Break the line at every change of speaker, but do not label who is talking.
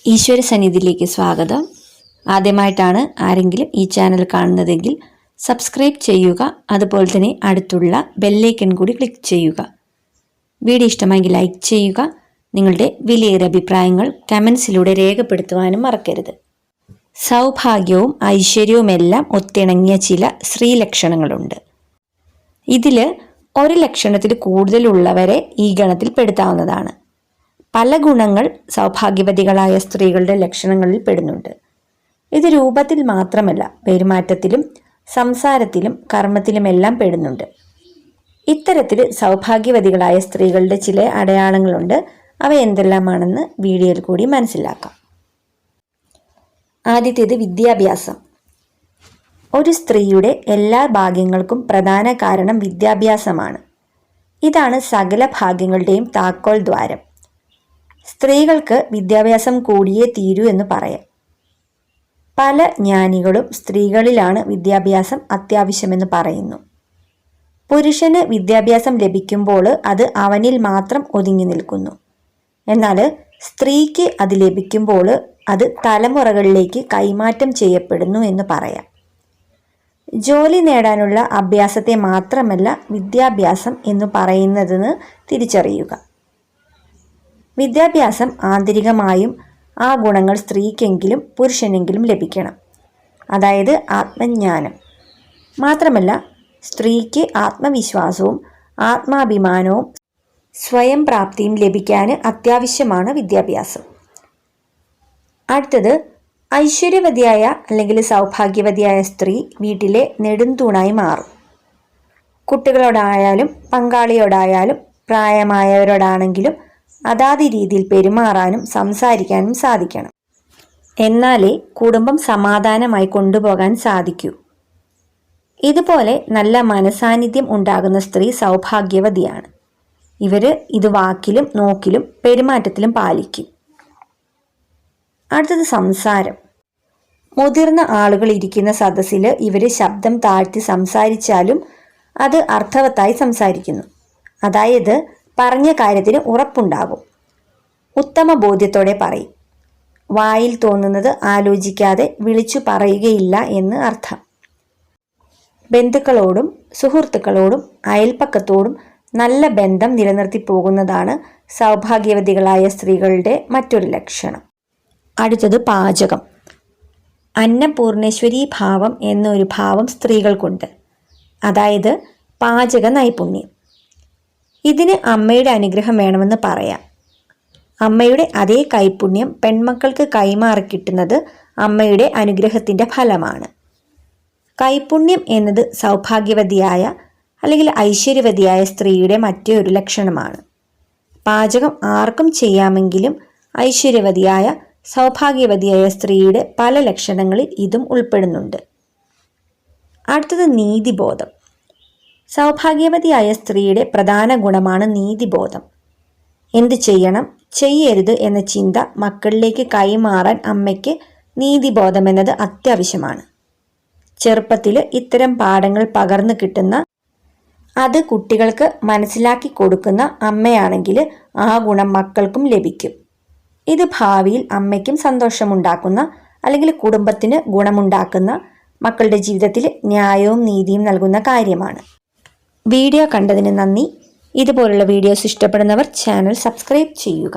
ഈശ്വര സന്നിധിയിലേക്ക് സ്വാഗതം. ആദ്യമായിട്ടാണ് ആരെങ്കിലും ഈ ചാനൽ കാണുന്നതെങ്കിൽ സബ്സ്ക്രൈബ് ചെയ്യുക. അതുപോലെ തന്നെ അടുത്തുള്ള ബെല്ലൈക്കൺ കൂടി ക്ലിക്ക് ചെയ്യുക. വീഡിയോ ഇഷ്ടമെങ്കിൽ ലൈക്ക് ചെയ്യുക. നിങ്ങളുടെ വിലയേറിയ അഭിപ്രായങ്ങൾ കമൻസിലൂടെ രേഖപ്പെടുത്തുവാനും മറക്കരുത്. സൗഭാഗ്യവും ഐശ്വര്യവുമെല്ലാം ഒത്തിണങ്ങിയ ചില സ്ത്രീലക്ഷണങ്ങളുണ്ട്. ഇതിൽ ഒരു ലക്ഷണത്തിൽ കൂടുതലുള്ളവരെ ഈ ഗണത്തിൽ പെടുത്താവുന്നതാണ്. പല ഗുണങ്ങൾ സൗഭാഗ്യവതികളായ സ്ത്രീകളുടെ ലക്ഷണങ്ങളിൽ പെടുന്നുണ്ട്. ഇത് രൂപത്തിൽ മാത്രമല്ല, പെരുമാറ്റത്തിലും സംസാരത്തിലും കർമ്മത്തിലുമെല്ലാം പെടുന്നുണ്ട്. ഇത്തരത്തിൽ സൗഭാഗ്യവതികളായ സ്ത്രീകളുടെ ചില അടയാളങ്ങളുണ്ട്. അവ എന്തെല്ലാമാണെന്ന് വീഡിയോയിൽ കൂടി മനസ്സിലാക്കാം. ആദ്യത്തേത് വിദ്യാഭ്യാസം. ഒരു സ്ത്രീയുടെ എല്ലാ ഭാഗ്യങ്ങൾക്കും പ്രധാന കാരണം വിദ്യാഭ്യാസമാണ്. ഇതാണ് സകല ഭാഗ്യങ്ങളുടെയും താക്കോൽ ദ്വാരം. സ്ത്രീകൾക്ക് വിദ്യാഭ്യാസം കൂടിയേ തീരൂ എന്ന് പറയാം. പല ജ്ഞാനികളും സ്ത്രീകളിലാണ് വിദ്യാഭ്യാസം അത്യാവശ്യമെന്ന് പറയുന്നു. പുരുഷന് വിദ്യാഭ്യാസം ലഭിക്കുമ്പോൾ അത് അവനിൽ മാത്രം ഒതുങ്ങി നിൽക്കുന്നു. എന്നാൽ സ്ത്രീക്ക് അത് ലഭിക്കുമ്പോൾ അത് തലമുറകളിലേക്ക് കൈമാറ്റം ചെയ്യപ്പെടുന്നു എന്ന് പറയാം. ജോലി നേടാനുള്ള അഭ്യാസത്തെ മാത്രമല്ല വിദ്യാഭ്യാസം എന്ന് പറയുന്നതെന്ന് തിരിച്ചറിയുക. വിദ്യാഭ്യാസം ആന്തരികമായും ആ ഗുണങ്ങൾ സ്ത്രീക്കെങ്കിലും പുരുഷനെങ്കിലും ലഭിക്കണം. അതായത് ആത്മജ്ഞാനം. മാത്രമല്ല സ്ത്രീക്ക് ആത്മവിശ്വാസവും ആത്മാഭിമാനവും സ്വയം പ്രാപ്തിയും ലഭിക്കാൻ അത്യാവശ്യമാണ് വിദ്യാഭ്യാസം. അടുത്തത് ഐശ്വര്യവതിയായ അല്ലെങ്കിൽ സൗഭാഗ്യവതിയായ സ്ത്രീ വീട്ടിലെ നെടുംതൂണായി മാറും. കുട്ടികളോടായാലും പങ്കാളിയോടായാലും പ്രായമായവരോടാണെങ്കിലും അതാത് രീതിയിൽ പെരുമാറാനും സംസാരിക്കാനും സാധിക്കണം. എന്നാലേ കുടുംബം സമാധാനമായി കൊണ്ടുപോകാൻ സാധിക്കൂ. ഇതുപോലെ നല്ല മനസാന്നിധ്യം ഉണ്ടാകുന്ന സ്ത്രീ സൗഭാഗ്യവതിയാണ്. ഇവർ ഇത് വാക്കിലും നോക്കിലും പെരുമാറ്റത്തിലും പാലിക്കും. അടുത്തത് സംസാരം. മുതിർന്ന ആളുകൾ ഇരിക്കുന്ന സദസ്സിൽ ഇവർ ശബ്ദം താഴ്ത്തി സംസാരിച്ചാലും അത് അർത്ഥവത്തായി സംസാരിക്കുന്നു. അതായത് പറഞ്ഞ കാര്യത്തിന് ഉറപ്പുണ്ടാകും. ഉത്തമ ബോധ്യത്തോടെ പറയും. വായിൽ തോന്നുന്നത് ആലോചിക്കാതെ വിളിച്ചു പറയുകയില്ല എന്ന് അർത്ഥം. ബന്ധുക്കളോടും സുഹൃത്തുക്കളോടും അയൽപ്പക്കത്തോടും നല്ല ബന്ധം നിലനിർത്തി പോകുന്നതാണ് സൗഭാഗ്യവതികളായ സ്ത്രീകളുടെ മറ്റൊരു ലക്ഷണം. അടുത്തത് പാചകം. അന്നപൂർണേശ്വരി ഭാവം എന്നൊരു ഭാവം സ്ത്രീകൾക്കുണ്ട്. അതായത് പാചക നൈപുണ്യം. ഇതിന് അമ്മയുടെ അനുഗ്രഹം വേണമെന്ന് പറയാം. അമ്മയുടെ അതേ കൈപുണ്യം പെൺമക്കൾക്ക് കൈമാറി കിട്ടുന്നത് അമ്മയുടെ അനുഗ്രഹത്തിൻ്റെ ഫലമാണ്. കൈപുണ്യം എന്നത് സൗഭാഗ്യവതിയായ അല്ലെങ്കിൽ ഐശ്വര്യവതിയായ സ്ത്രീയുടെ മറ്റൊരു ലക്ഷണമാണ്. പാചകം ആർക്കും ചെയ്യാമെങ്കിലും ഐശ്വര്യവതിയായ സൗഭാഗ്യവതിയായ സ്ത്രീയുടെ പല ലക്ഷണങ്ങളിൽ ഇതും ഉൾപ്പെടുന്നുണ്ട്. അടുത്തത് നീതിബോധം. സൗഭാഗ്യവതിയായ സ്ത്രീയുടെ പ്രധാന ഗുണമാണ് നീതിബോധം. എന്ത് ചെയ്യണം ചെയ്യരുത് എന്ന ചിന്ത മക്കളിലേക്ക് കൈമാറാൻ അമ്മയ്ക്ക് നീതിബോധം എന്നത് അത്യാവശ്യമാണ്. ചെറുപ്പത്തിൽ ഇത്തരം പാഠങ്ങൾ പകർന്നു കിട്ടുന്ന, അത് കുട്ടികൾക്ക് മനസ്സിലാക്കി കൊടുക്കുന്ന അമ്മയാണെങ്കിൽ ആ ഗുണം മക്കൾക്കും ലഭിക്കും. ഇത് ഭാവിയിൽ അമ്മയ്ക്കും സന്തോഷമുണ്ടാക്കുന്ന അല്ലെങ്കിൽ കുടുംബത്തിന് ഗുണമുണ്ടാക്കുന്ന, മക്കളുടെ ജീവിതത്തിൽ ന്യായവും നീതിയും നൽകുന്ന കാര്യമാണ്. വീഡിയോ കണ്ടതിന് നന്ദി. ഇതുപോലുള്ള വീഡിയോസ് ഇഷ്ടപ്പെടുന്നവർ ചാനൽ സബ്സ്ക്രൈബ് ചെയ്യുക.